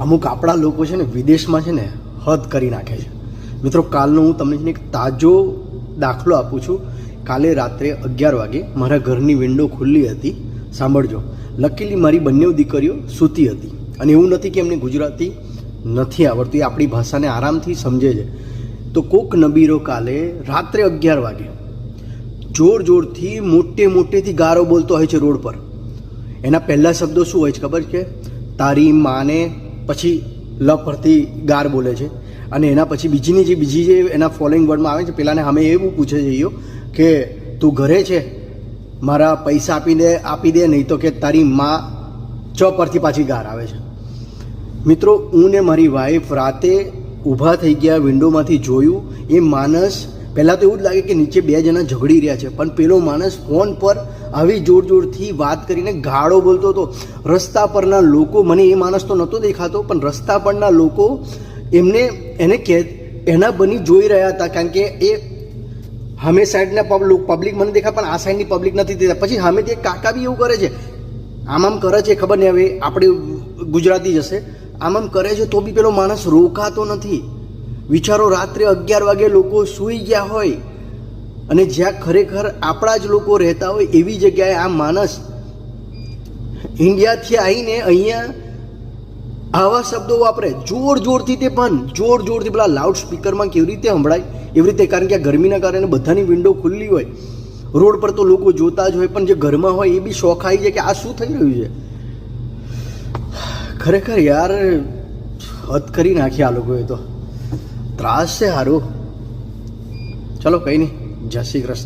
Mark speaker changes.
Speaker 1: અમુક આપણા લોકો છે ને વિદેશમાં છે ને હદ કરી નાખે છે. મિત્રો, કાલનો હું તમને છે ને એક તાજો દાખલો આપું છું. કાલે રાત્રે 11 વાગે મારા ઘરની વિન્ડો ખુલ્લી હતી. સાંભળજો, લકીલી મારી બંને દીકરીઓ સૂતી હતી અને એવું નથી કે એમને ગુજરાતી નથી આવડતું, એ આપણી ભાષાને આરામથી સમજે છે. તો કોક નબીરો કાલે રાત્રે 11 વાગે જોર જોરથી મોટેથી ગારો બોલતો હોય છે રોડ પર. એના પહેલા શબ્દો શું હોય છે ખબર છે? તારી માને, પછી લ પરથી ગાર બોલે છે અને એના પછી બીજી જે એના ફોલોઈંગ વર્ડમાં આવે છે, પેલાને અમે એવું પૂછે છે ઈયો કે તું ઘરે છે, મારા પૈસા આપી દે નહીં તો કે તારી માં ચ પરથી પાછી ગાર આવે છે. મિત્રો, હું ને મારી વાઈફ રાતે ઊભા થઈ ગયા, વિન્ડોમાંથી જોયું. એ માણસ પહેલાં તો એવું જ લાગે કે નીચે 2 જણા ઝઘડી રહ્યા છે, પણ પેલો માણસ ફોન પર આવી જોરથી વાત કરીને ગાળો બોલતો હતો. રસ્તા પરના લોકો, મને એ માણસ તો નહોતો દેખાતો, પણ રસ્તા પરના લોકો એના બની જોઈ રહ્યા હતા, કારણ કે એ સામે સાઈડના પબ્લિક મને દેખાય, પણ આ સાઈડની પબ્લિક નથી દેતા. પછી સામેથી એક કાકા બી એવું કરે છે, આમ કરે છે, ખબર નહીં હવે આપણે ગુજરાતી જશે, આમ કરે છે, તો બી પેલો માણસ રોકાતો નથી. વિચારો, રાત્રે 11 વાગે લોકો સૂઈ ગયા હોય અને જ્યાં ખરેખર આપણા જ લોકો રહેતા હોય એવી જગ્યાએ આ માણસ ઇન્ડિયાથી આવીને અહીંયા આવા શબ્દો વાપરે. જોરથી તે પણ જોરથી પેલા લાઉડ સ્પીકરમાં કેવી રીતે સંભળાય એવી રીતે, કારણ કે આ ગરમીના કારણે બધાની વિન્ડો ખુલ્લી હોય. રોડ પર તો લોકો જોતા જ હોય, પણ જે ઘરમાં હોય એ બી શોખ આવી જાય કે આ શું થઈ રહ્યું છે. ખરેખર યાર, હદ કરી નાખી આ લોકોએ તો. ત્રાસ છે હારું. ચલો, કંઈ નહીં. જય શ્રી કૃષ્ણ.